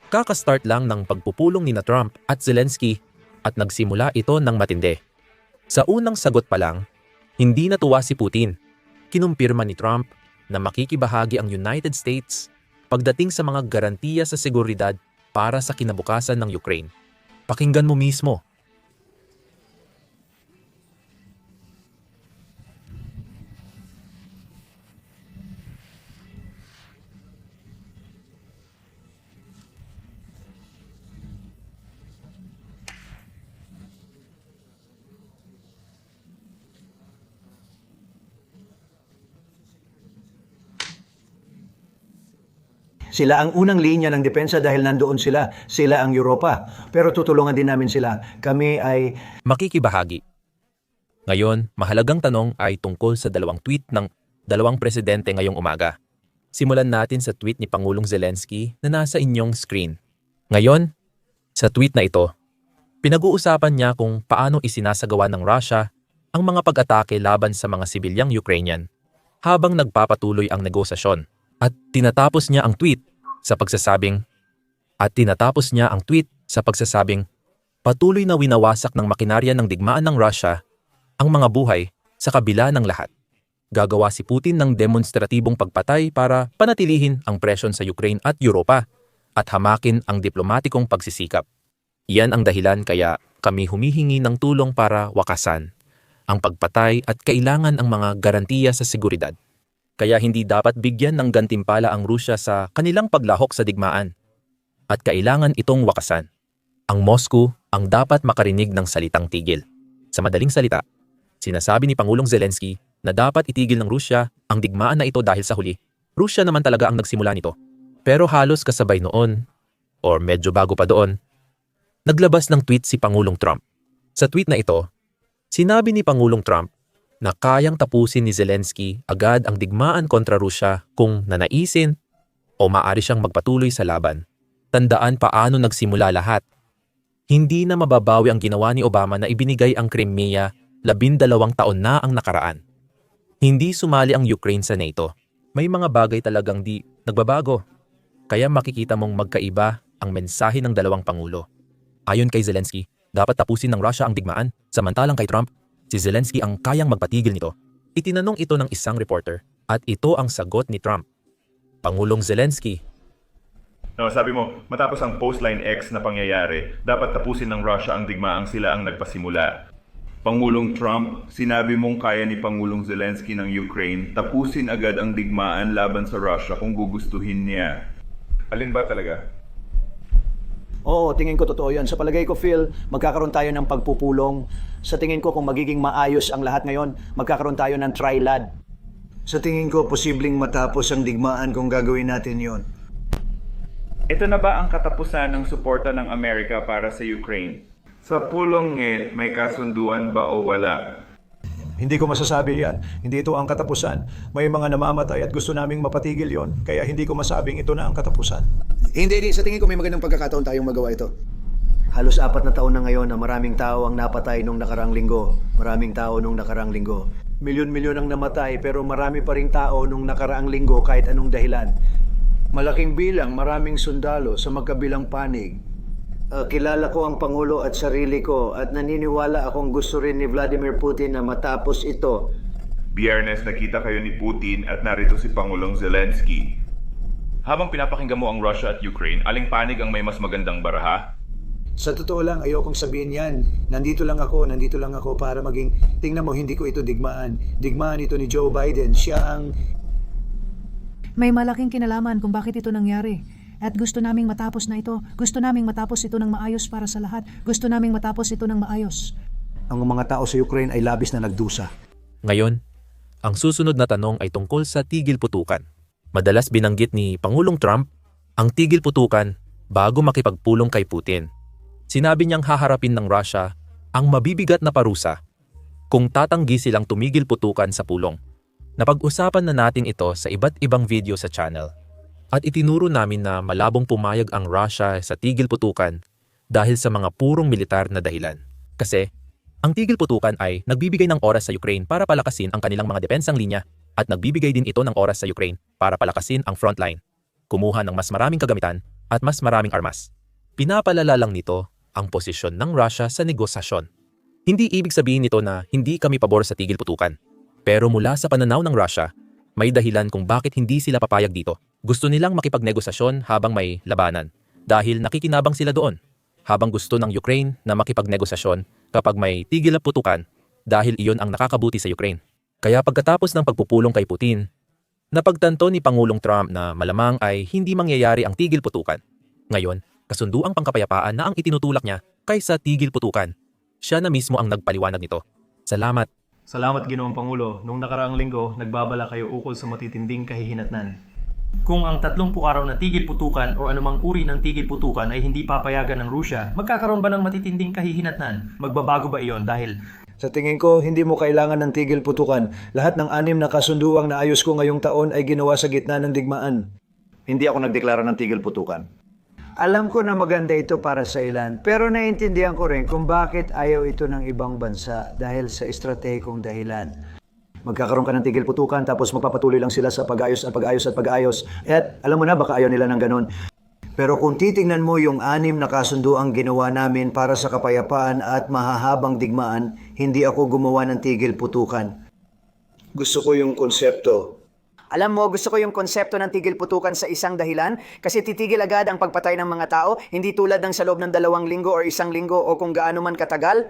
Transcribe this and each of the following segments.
Kakastart lang ng pagpupulong ni na Trump at Zelensky at nagsimula ito ng matindi. Sa unang sagot pa lang, hindi natuwa si Putin. Kinumpirma ni Trump na makikibahagi ang United States pagdating sa mga garantiya sa seguridad para sa kinabukasan ng Ukraine. Pakinggan mo mismo. Sila ang unang linya ng depensa dahil nandoon sila. Sila ang Europa. Pero tutulungan din namin sila. Kami ay... Makikibahagi. Ngayon, mahalagang tanong ay tungkol sa dalawang tweet ng dalawang presidente ngayong umaga. Simulan natin sa tweet ni Pangulong Zelensky na nasa inyong screen. Ngayon, sa tweet na ito, pinag-uusapan niya kung paano isinasagawa ng Russia ang mga pag-atake laban sa mga sibilyang Ukrainian habang nagpapatuloy ang negosasyon. At tinatapos niya ang tweet sa pagsasabing patuloy na winawasak ng makinarya ng digmaan ng Russia ang mga buhay sa kabila ng lahat. Gagawa si Putin ng demonstratibong pagpatay para panatilihin ang presyon sa Ukraine at Europa at hamakin ang diplomatikong pagsisikap. Iyan ang dahilan kaya kami humihingi ng tulong para wakasan ang pagpatay at kailangan ang mga garantiya sa seguridad. Kaya hindi dapat bigyan ng gantimpala ang Rusya sa kanilang paglahok sa digmaan. At kailangan itong wakasan. Ang Moscow ang dapat makarinig ng salitang tigil. Sa madaling salita, sinasabi ni Pangulong Zelensky na dapat itigil ng Rusya ang digmaan na ito dahil sa huli, Rusya naman talaga ang nagsimula nito. Pero halos kasabay noon, or medyo bago pa doon, naglabas ng tweet si Pangulong Trump. Sa tweet na ito, sinabi ni Pangulong Trump na kayang tapusin ni Zelensky agad ang digmaan kontra Rusya kung nanaisin o maaari siyang magpatuloy sa laban. Tandaan paano nagsimula lahat. Hindi na mababawi ang ginawa ni Obama na ibinigay ang Crimea 12 taon na ang nakaraan. Hindi sumali ang Ukraine sa NATO. May mga bagay talagang di nagbabago. Kaya makikita mong magkaiba ang mensahe ng dalawang pangulo. Ayon kay Zelensky, dapat tapusin ng Russia ang digmaan, samantalang kay Trump, si Zelensky ang kayang magpatigil nito. Itinanong ito ng isang reporter at ito ang sagot ni Trump. Pangulong Zelensky. No, sabi mo, matapos ang post-line X na pangyayari, dapat tapusin ng Russia ang digmaang sila ang nagpasimula. Pangulong Trump, sinabi mong kaya ni Pangulong Zelensky ng Ukraine tapusin agad ang digmaan laban sa Russia kung gugustuhin niya. Alin ba talaga? Oo, tingin ko totoo yan. Sa palagay ko, Phil, magkakaroon tayo ng pagpupulong. Sa tingin ko, kung magiging maayos ang lahat ngayon, magkakaroon tayo ng trilad. Sa tingin ko, posibleng matapos ang digmaan kung gagawin natin yon. Ito na ba ang katapusan ng suporta ng Amerika para sa Ukraine? Sa pulong may kasunduan ba o wala? Hindi ko masasabi yan. Hindi ito ang katapusan. May mga namamatay at gusto naming mapatigil yon. Kaya hindi ko masabing ito na ang katapusan. Hindi. Sa tingin ko may magandang pagkakataon tayong magawa ito. Halos 4 na taon na ngayon na maraming tao ang napatay nung nakarang linggo. Maraming tao nung nakarang linggo. Milyon-milyon ang namatay pero marami pa ring tao nung nakaraang linggo kahit anong dahilan. Malaking bilang, maraming sundalo sa magkabilang panig. Kilala ko ang Pangulo at sarili ko at naniniwala akong gusto rin ni Vladimir Putin na matapos ito. Biyernes nakita kayo ni Putin at narito si Pangulong Zelensky. Habang pinapakinggan mo ang Russia at Ukraine, aling panig ang may mas magandang baraha? Sa totoo lang, ayokong sabihin yan. Nandito lang ako para maging, tingnan mo, hindi ko ito digmaan. Digmaan ito ni Joe Biden. Siya ang... May malaking kinalaman kung bakit ito nangyari. At gusto naming matapos na ito. Gusto naming matapos ito ng maayos para sa lahat. Gusto naming matapos ito ng maayos. Ang mga tao sa Ukraine ay labis na nagdusa. Ngayon, ang susunod na tanong ay tungkol sa tigil putukan. Madalas binanggit ni Pangulong Trump ang tigil putukan bago makipagpulong kay Putin. Sinabi niyang haharapin ng Russia ang mabibigat na parusa kung tatanggi silang tumigil putukan sa pulong. Napag-usapan na natin ito sa iba't ibang video sa channel. At itinuro namin na malabong pumayag ang Russia sa tigil putukan dahil sa mga purong militar na dahilan. Kasi, ang tigil putukan ay nagbibigay ng oras sa Ukraine para palakasin ang kanilang mga depensang linya at nagbibigay din ito ng oras sa Ukraine para palakasin ang frontline, kumuha ng mas maraming kagamitan at mas maraming armas. Pinapalala lang nito ang posisyon ng Russia sa negosasyon. Hindi ibig sabihin nito na hindi kami pabor sa tigil putukan. Pero mula sa pananaw ng Russia, may dahilan kung bakit hindi sila papayag dito. Gusto nilang makipagnegosasyon habang may labanan dahil nakikinabang sila doon. Habang gusto ng Ukraine na makipagnegosasyon kapag may tigil na putukan dahil iyon ang nakakabuti sa Ukraine. Kaya pagkatapos ng pagpupulong kay Putin, napagtanto ni Pangulong Trump na malamang ay hindi mangyayari ang tigil putukan. Ngayon, kasunduang pangkapayapaan na ang itinutulak niya kaysa tigil putukan. Siya na mismo ang nagpaliwanag nito. Salamat. Salamat Ginoong Pangulo, nung nakaraang linggo, nagbabala kayo ukol sa matitinding kahihinatnan. Kung ang 30 araw na tigil putukan o anumang uri ng tigil putukan ay hindi papayagan ng Rusya, magkakaroon ba ng matitinding kahihinatnan? Magbabago ba iyon dahil Sa tingin ko, hindi mo kailangan ng tigil putukan. Lahat ng 6 na kasunduang naayos ko ngayong taon ay ginawa sa gitna ng digmaan. Hindi ako nagdeklara ng tigil putukan. Alam ko na maganda ito para sa ilan, pero naiintindihan ko rin kung bakit ayaw ito ng ibang bansa dahil sa estratehikong dahilan. Magkakaroon ka ng tigil putukan tapos magpapatuloy lang sila sa pag-ayos at pag-ayos at pag-ayos. At alam mo na, baka ayaw nila ng ganun. Pero kung titingnan mo yung 6 na kasunduang ginawa namin para sa kapayapaan at mahahabang digmaan, hindi ako gumawa ng tigil putukan. Gusto ko yung konsepto. Alam mo, gusto ko yung konsepto ng tigil putukan sa isang dahilan kasi titigil agad ang pagpatay ng mga tao, hindi tulad ng sa loob ng 2 linggo o 1 linggo o kung gaano man katagal.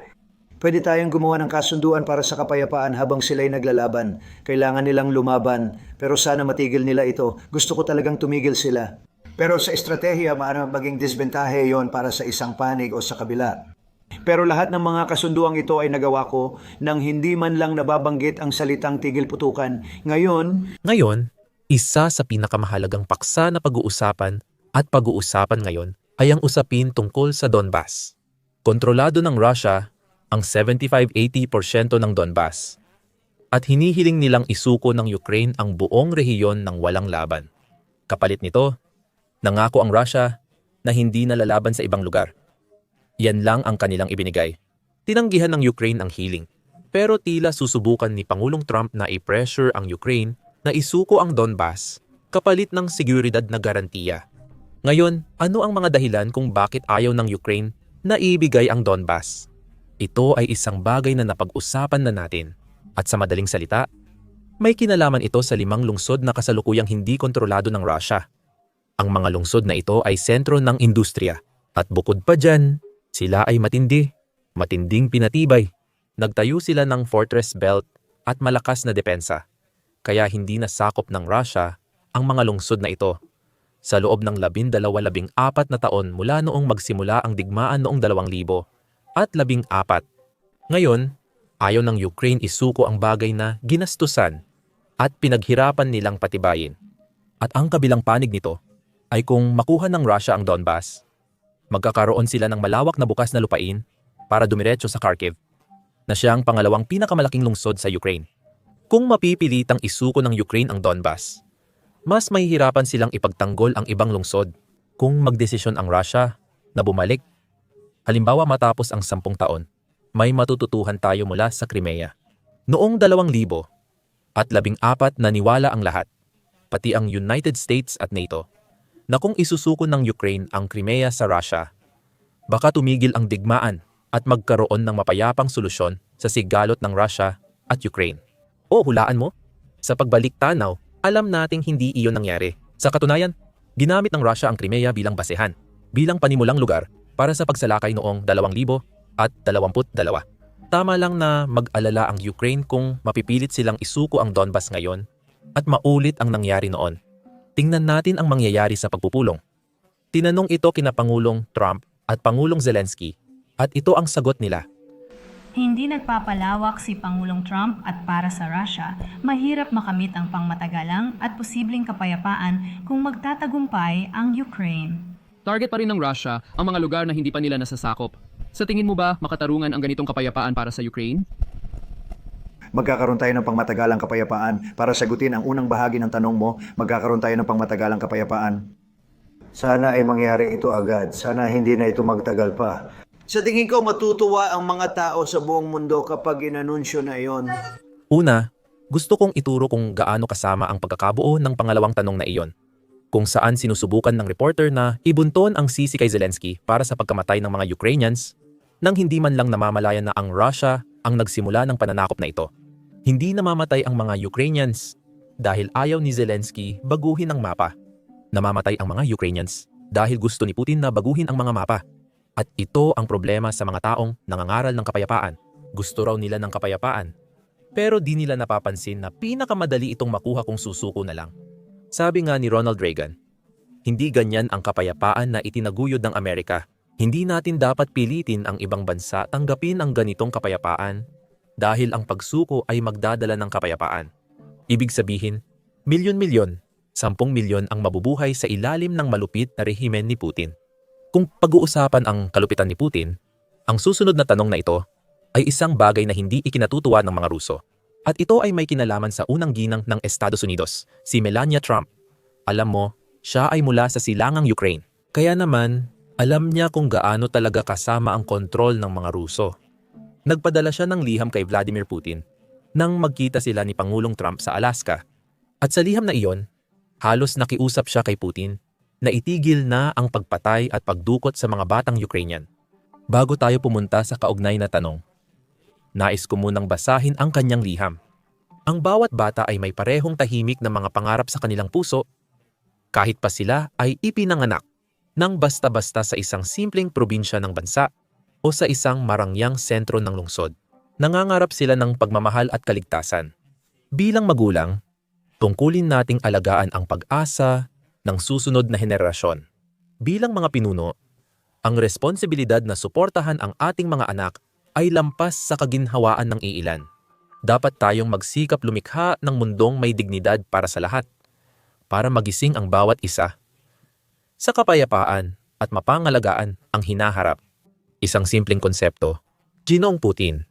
Pwede tayong gumawa ng kasunduan para sa kapayapaan habang sila'y naglalaban. Kailangan nilang lumaban, pero sana matigil nila ito. Gusto ko talagang tumigil sila. Pero sa estratehiya, maaaring maging disbentahe yon para sa isang panig o sa kabila. Pero lahat ng mga kasunduang ito ay nagawa ko nang hindi man lang nababanggit ang salitang tigil putukan. Ngayon, isa sa pinakamahalagang paksa na pag-uusapan at pag-uusapan ngayon ay ang usapin tungkol sa Donbas. Kontrolado ng Russia ang 75-80% ng Donbas at hinihiling nilang isuko ng Ukraine ang buong rehiyon ng walang laban. Kapalit nito, nangako ang Russia na hindi na lalaban sa ibang lugar. Yan lang ang kanilang ibinigay. Tinanggihan ng Ukraine ang hiling. Pero tila susubukan ni Pangulong Trump na i-pressure ang Ukraine na isuko ang Donbas kapalit ng seguridad na garantiya. Ngayon, ano ang mga dahilan kung bakit ayaw ng Ukraine na ibigay ang Donbas? Ito ay isang bagay na napag-usapan na natin. At sa madaling salita, may kinalaman ito sa 5 lungsod na kasalukuyang hindi kontrolado ng Russia. Ang mga lungsod na ito ay sentro ng industriya. At bukod pa dyan, sila ay matinding pinatibay. Nagtayo sila ng fortress belt at malakas na depensa. Kaya hindi nasakop ng Russia ang mga lungsod na ito. Sa loob ng 12-14 na taon mula noong magsimula ang digmaan noong 2000 at 14. Ngayon, ayaw ng Ukraine isuko ang bagay na ginastusan at pinaghirapan nilang patibayin. At ang kabilang panig nito ay kung makuha ng Russia ang Donbas, magkakaroon sila ng malawak na bukas na lupain para dumiretso sa Kharkiv, na siyang pangalawang pinakamalaking lungsod sa Ukraine. Kung mapipilitang isuko ng Ukraine ang Donbas, mas mahihirapan silang ipagtanggol ang ibang lungsod kung magdesisyon ang Russia na bumalik. Halimbawa matapos ang 10 taon, may matututuhan tayo mula sa Crimea. Noong 2000 at 14 naniwala ang lahat, pati ang United States at NATO, na kung isusuko ng Ukraine ang Crimea sa Russia, baka tumigil ang digmaan at magkaroon ng mapayapang solusyon sa sigalot ng Russia at Ukraine. O hulaan mo? Sa pagbalik tanaw, alam nating hindi iyon nangyari. Sa katunayan, ginamit ng Russia ang Crimea bilang basehan, bilang panimulang lugar para sa pagsalakay noong 2022. Tama lang na mag-alala ang Ukraine kung mapipilit silang isuko ang Donbas ngayon at maulit ang nangyari noon. Tingnan natin ang mangyayari sa pagpupulong. Tinanong ito kina Pangulong Trump at Pangulong Zelensky at ito ang sagot nila. Hindi nagpapalawak si Pangulong Trump at para sa Russia, mahirap makamit ang pangmatagalang at posibleng kapayapaan kung magtatagumpay ang Ukraine. Target pa rin ng Russia ang mga lugar na hindi pa nila nasasakop. Sa tingin mo ba makatarungan ang ganitong kapayapaan para sa Ukraine? Magkakaroon tayo ng pangmatagalang kapayapaan. Para sagutin ang unang bahagi ng tanong mo, magkakaroon tayo ng pangmatagalang kapayapaan. Sana ay mangyari ito agad. Sana hindi na ito magtagal pa. Sa tingin ko, matutuwa ang mga tao sa buong mundo kapag inanunsyo na iyon. Una, gusto kong ituro kung gaano kasama ang pagkakabuo ng pangalawang tanong na iyon. kung saan sinusubukan ng reporter na ibunton ang sisi kay Zelensky para sa pagkamatay ng mga Ukrainians nang hindi man lang namamalayan na ang Russia ang nagsimula ng pananakop na ito. Hindi namamatay ang mga Ukrainians dahil ayaw ni Zelensky baguhin ang mapa. Namamatay ang mga Ukrainians dahil gusto ni Putin na baguhin ang mga mapa. At ito ang problema sa mga taong nangangaral ng kapayapaan. Gusto raw nila ng kapayapaan. Pero di nila napapansin na pinakamadali itong makuha kung susuko na lang. Sabi nga ni Ronald Reagan, hindi ganyan ang kapayapaan na itinaguyod ng Amerika. Hindi natin dapat pilitin ang ibang bansa tanggapin ang ganitong kapayapaan dahil ang pagsuko ay magdadala ng kapayapaan. Ibig sabihin, milyon-milyon, 10 milyon ang mabubuhay sa ilalim ng malupit na rehimen ni Putin. Kung pag-uusapan ang kalupitan ni Putin, ang susunod na tanong na ito ay isang bagay na hindi ikinatutuwa ng mga Ruso. At ito ay may kinalaman sa unang ginang ng Estados Unidos, si Melania Trump. Alam mo, siya ay mula sa silangang Ukraine. Kaya naman, alam niya kung gaano talaga kasama ang kontrol ng mga Ruso. Nagpadala siya ng liham kay Vladimir Putin nang magkita sila ni Pangulong Trump sa Alaska. At sa liham na iyon, halos nakiusap siya kay Putin na itigil na ang pagpatay at pagdukot sa mga batang Ukrainian. Bago tayo pumunta sa kaugnay na tanong, nais ko munang basahin ang kanyang liham. Ang bawat bata ay may parehong tahimik na mga pangarap sa kanilang puso, kahit pa sila ay ipinanganak ng basta-basta sa isang simpleng probinsya ng bansa o sa isang marangyang sentro ng lungsod. Nangangarap sila ng pagmamahal at kaligtasan. Bilang magulang, tungkulin nating alagaan ang pag-asa ng susunod na henerasyon. Bilang mga pinuno, ang responsibilidad na suportahan ang ating mga anak ay lampas sa kaginhawaan ng iilan. Dapat tayong magsikap lumikha ng mundong may dignidad para sa lahat, para magising ang bawat isa. Sa kapayapaan at mapangalagaan ang hinaharap. Isang simpleng konsepto, Ginoong Putin,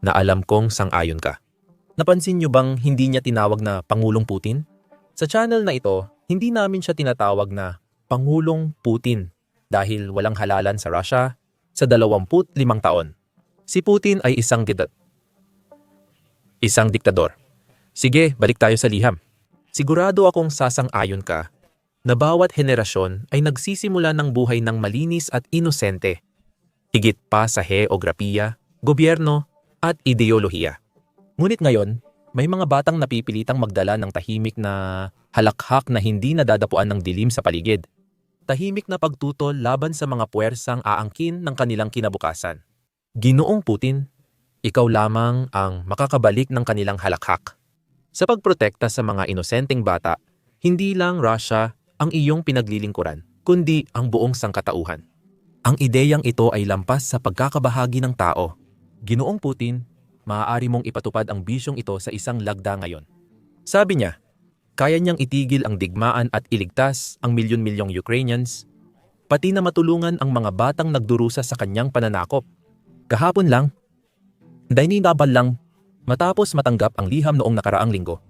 na alam kong sang-ayon ka. Napansin niyo bang hindi niya tinawag na Pangulong Putin? Sa channel na ito, hindi namin siya tinatawag na Pangulong Putin dahil walang halalan sa Russia sa 25 taon. Si Putin ay isang diktador. Sige, balik tayo sa liham. Sigurado akong sasang-ayon ka na bawat henerasyon ay nagsisimula ng buhay ng malinis at inosente, higit pa sa heograpiya, gobyerno at ideolohiya. Ngunit ngayon, may mga batang napipilitang magdala ng tahimik na halakhak na hindi nadadapuan ng dilim sa paligid. Tahimik na pagtutol laban sa mga puwersang aangkin ng kanilang kinabukasan. Ginoong Putin, ikaw lamang ang makakabalik ng kanilang halakhak. Sa pagprotekta sa mga inosenteng bata, hindi lang Russia ang iyong pinaglilingkuran, kundi ang buong sangkatauhan. Ang ideyang ito ay lampas sa pagkakabahagi ng tao. Ginoong Putin, maaari mong ipatupad ang bisyong ito sa isang lagda ngayon. Sabi niya, kaya niyang itigil ang digmaan at iligtas ang milyon-milyong Ukrainians, pati na matulungan ang mga batang nagdurusa sa kanyang pananakop. Kahapon lang, dainidabal lang, matapos matanggap ang liham noong nakaraang linggo,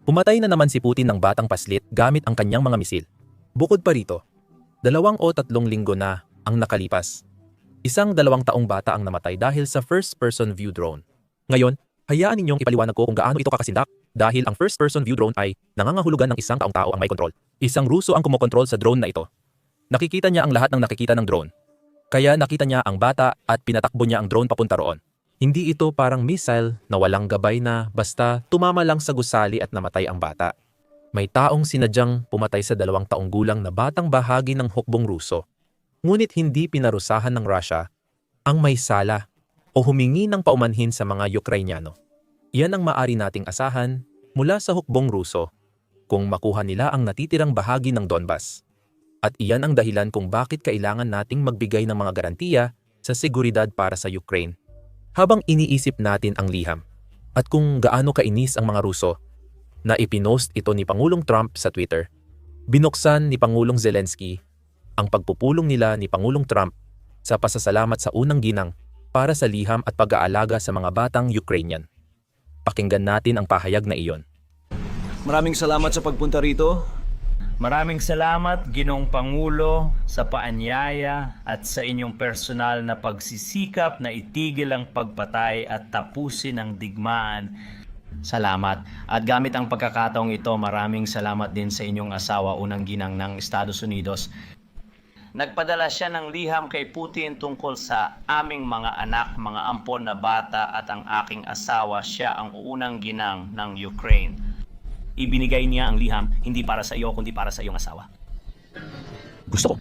pumatay na naman si Putin ng batang paslit gamit ang kanyang mga misil. Bukod pa rito, 2 o 3 linggo na ang nakalipas. Isang 2 taong bata ang namatay dahil sa first-person view drone. Ngayon, hayaan ninyong ipaliwanag ko kung gaano ito kakasindak dahil ang first-person view drone ay nangangahulugan ng isang taong tao ang may kontrol. Isang Ruso ang kumokontrol sa drone na ito. Nakikita niya ang lahat ng nakikita ng drone. Kaya nakita niya ang bata at pinatakbo niya ang drone papunta roon. Hindi ito parang missile na walang gabay na basta tumama lang sa gusali at namatay ang bata. May taong sinadyang pumatay sa 2 taong gulang na batang bahagi ng hukbong Ruso. Ngunit hindi pinarusahan ng Russia ang may sala o humingi ng paumanhin sa mga Ukrainyano. Iyan ang maari nating asahan mula sa hukbong Ruso kung makuha nila ang natitirang bahagi ng Donbas. At iyan ang dahilan kung bakit kailangan nating magbigay ng mga garantiya sa seguridad para sa Ukraine. Habang iniisip natin ang liham at kung gaano kainis ang mga Ruso na ipinost ito ni Pangulong Trump sa Twitter, binuksan ni Pangulong Zelensky ang pagpupulong nila ni Pangulong Trump sa pasasalamat sa unang ginang para sa liham at pag-aalaga sa mga batang Ukrainian. Pakinggan natin ang pahayag na iyon. Maraming salamat sa pagpunta rito. Maraming salamat, Ginoong Pangulo, sa paanyaya at sa inyong personal na pagsisikap na itigil ang pagpatay at tapusin ang digmaan Salamat. At gamit ang pagkakataong ito, maraming salamat din sa inyong asawa, unang ginang ng Estados Unidos. Nagpadala siya ng liham kay Putin tungkol sa aming mga anak, mga ampon na bata at ang aking asawa. Siya ang unang ginang ng Ukraine. Ibinigay niya ang liham hindi para sa iyo kundi para sa iyong asawa. Gusto ko.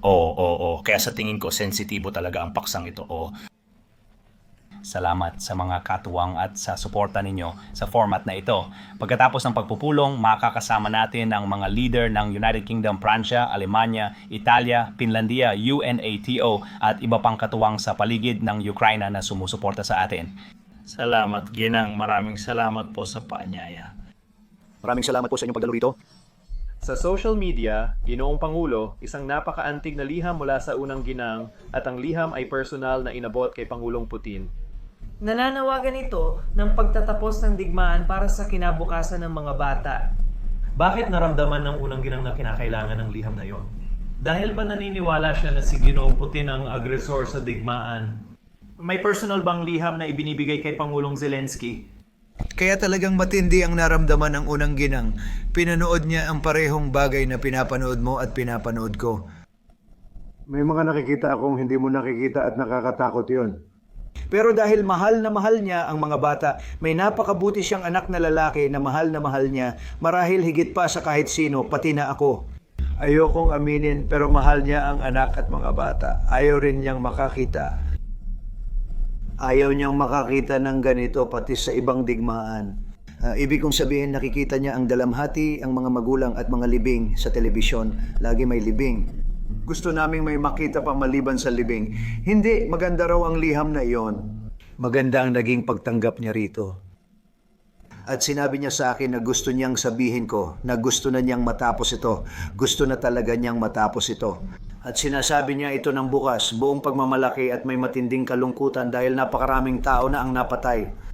Oo. Kaya sa tingin ko, sensitibo talaga ang paksang ito. Salamat sa mga katuwang at sa suporta ninyo sa format na ito. Pagkatapos ng pagpupulong, makakasama natin ang mga leader ng United Kingdom, Pransya, Alemanya, Italia, Finlandia, UNATO at iba pang katuwang sa paligid ng Ukraine na sumusuporta sa atin. Salamat, Ginang. Maraming salamat po sa paanyaya. Maraming salamat po sa inyong pagdalo rito. Sa social media, Ginoong Pangulo, isang napakaantig na liham mula sa unang ginang at ang liham ay personal na inabot kay Pangulong Putin. Nananawagan ito ng pagtatapos ng digmaan para sa kinabukasan ng mga bata. Bakit naramdaman ng unang ginang na kinakailangan ng liham na yon? Dahil ba naniniwala siya na si Ginoong Putin ang agresor sa digmaan? May personal bang liham na ibinibigay kay Pangulong Zelensky? Kaya talagang matindi ang naramdaman ng unang ginang. Pinanood niya ang parehong bagay na pinapanood mo at pinapanood ko. May mga nakikita akong hindi mo nakikita at nakakatakot yon. Pero dahil mahal na mahal niya ang mga bata, may napakabuti siyang anak na lalaki na mahal niya, marahil higit pa sa kahit sino, pati na ako. Ayokong aminin pero mahal niya ang anak at mga bata. Ayaw rin niyang makakita. Ayaw niyang makakita ng ganito pati sa ibang digmaan. Ibig kong sabihin, nakikita niya ang dalamhati, ang mga magulang at mga libing sa telebisyon. Lagi may libing. Gusto naming may makita pa maliban sa libing. Hindi, maganda raw ang liham na iyon. Maganda ang naging pagtanggap niya rito. At sinabi niya sa akin na gusto niyang sabihin ko na gusto na niyang matapos ito. Gusto na talaga niyang matapos ito. At sinasabi niya ito ng bukas, buong pagmamalaki at may matinding kalungkutan dahil napakaraming tao na ang napatay.